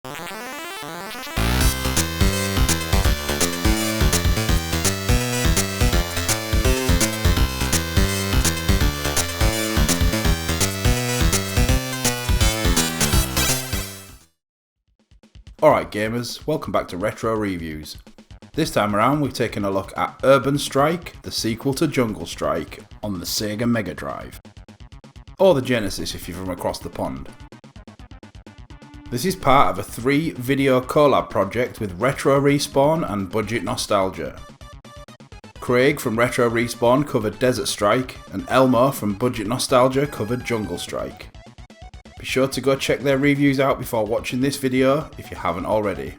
Alright gamers, welcome back to Retro Reviews. This time around we've taken a look at Urban Strike, the sequel to Jungle Strike, on the Sega Mega Drive. Or the Genesis if you're from across the pond. This is part of a 3-video collab project with Retro Respawn and Budget Nostalgia. Craig from Retro Respawn covered Desert Strike, and Elmo from Budget Nostalgia covered Jungle Strike. Be sure to go check their reviews out before watching this video if you haven't already.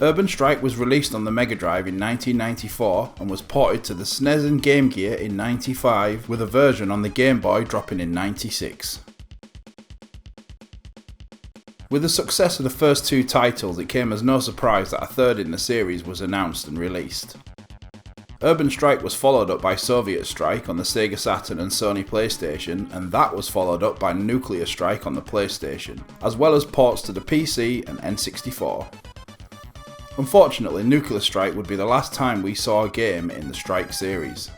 Urban Strike was released on the Mega Drive in 1994 and was ported to the SNES and Game Gear in 95, with a version on the Game Boy dropping in 96. With the success of the first 2 titles, it came as no surprise that a third in the series was announced and released. Urban Strike was followed up by Soviet Strike on the Sega Saturn and Sony PlayStation, and that was followed up by Nuclear Strike on the PlayStation, as well as ports to the PC and N64. Unfortunately, Nuclear Strike would be the last time we saw a game in the Strike series.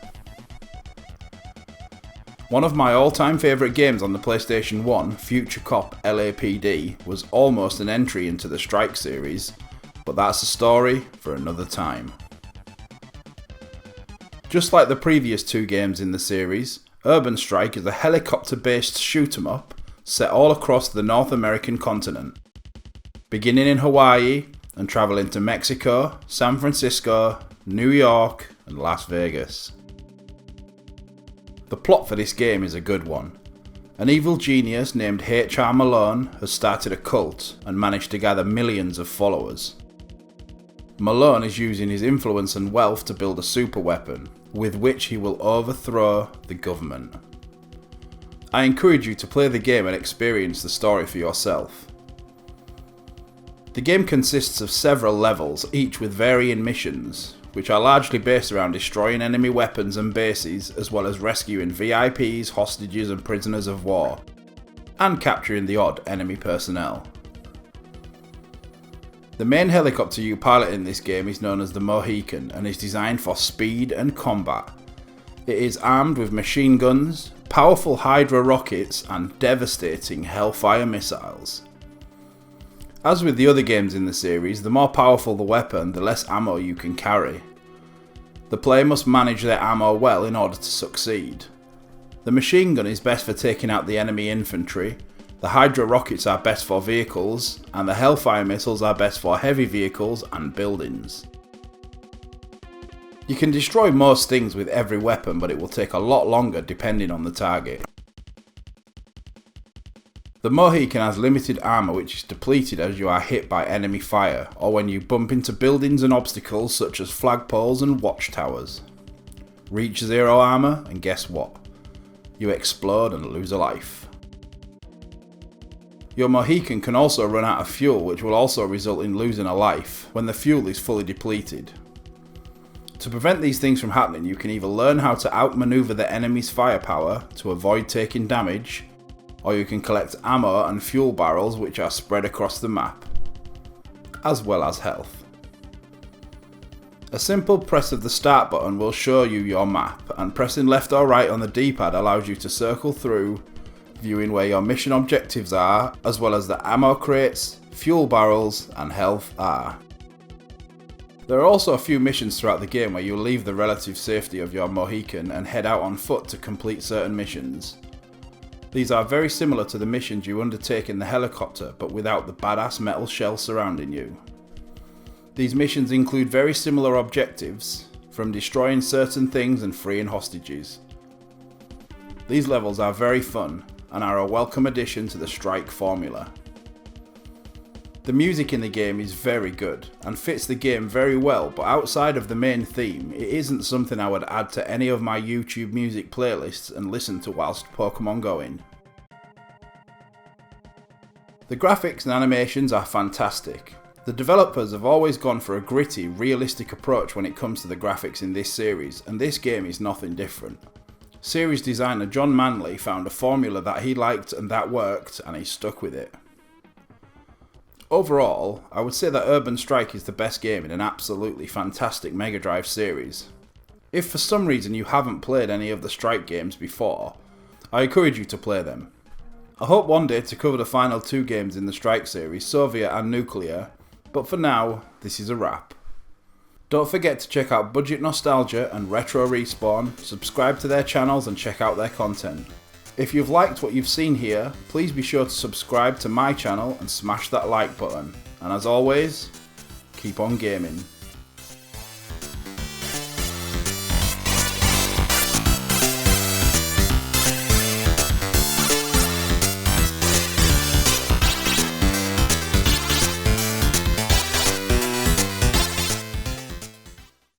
One of my all-time favourite games on the PlayStation 1, Future Cop LAPD, was almost an entry into the Strike series, but that's a story for another time. Just like the previous 2 games in the series, Urban Strike is a helicopter-based shoot-'em-up set all across the North American continent, beginning in Hawaii and travelling to Mexico, San Francisco, New York and Las Vegas. The plot for this game is a good one. An evil genius named H.R. Malone has started a cult and managed to gather millions of followers. Malone is using his influence and wealth to build a super weapon, with which he will overthrow the government. I encourage you to play the game and experience the story for yourself. The game consists of several levels, each with varying missions, which are largely based around destroying enemy weapons and bases, as well as rescuing VIPs, hostages and prisoners of war, and capturing the odd enemy personnel. The main helicopter you pilot in this game is known as the Mohican and is designed for speed and combat. It is armed with machine guns, powerful Hydra rockets and devastating Hellfire missiles. As with the other games in the series, the more powerful the weapon, the less ammo you can carry. The player must manage their ammo well in order to succeed. The machine gun is best for taking out the enemy infantry, the Hydra rockets are best for vehicles, and the Hellfire missiles are best for heavy vehicles and buildings. You can destroy most things with every weapon, but it will take a lot longer depending on the target. The Mohican has limited armour which is depleted as you are hit by enemy fire, or when you bump into buildings and obstacles such as flagpoles and watchtowers. Reach 0 armour and guess what? You explode and lose a life. Your Mohican can also run out of fuel, which will also result in losing a life when the fuel is fully depleted. To prevent these things from happening, you can either learn how to outmaneuver the enemy's firepower to avoid taking damage, or you can collect ammo and fuel barrels which are spread across the map, as well as health. A simple press of the start button will show you your map, and pressing left or right on the D-pad allows you to circle through, viewing where your mission objectives are, as well as the ammo crates, fuel barrels and health are. There are also a few missions throughout the game where you will leave the relative safety of your Mohican and head out on foot to complete certain missions. These are very similar to the missions you undertake in the helicopter, but without the badass metal shell surrounding you. These missions include very similar objectives, from destroying certain things and freeing hostages. These levels are very fun, and are a welcome addition to the Strike formula. The music in the game is very good, and fits the game very well, but outside of the main theme, it isn't something I would add to any of my YouTube music playlists and listen to whilst Pokemon going. The graphics and animations are fantastic. The developers have always gone for a gritty, realistic approach when it comes to the graphics in this series, and this game is nothing different. Series designer John Manley found a formula that he liked and that worked, and he stuck with it. Overall, I would say that Urban Strike is the best game in an absolutely fantastic Mega Drive series. If for some reason you haven't played any of the Strike games before, I encourage you to play them. I hope one day to cover the final 2 games in the Strike series, Soviet and Nuclear, but for now, this is a wrap. Don't forget to check out Budget Nostalgia and Retro Respawn, subscribe to their channels and check out their content. If you've liked what you've seen here, please be sure to subscribe to my channel and smash that like button. And as always, keep on gaming.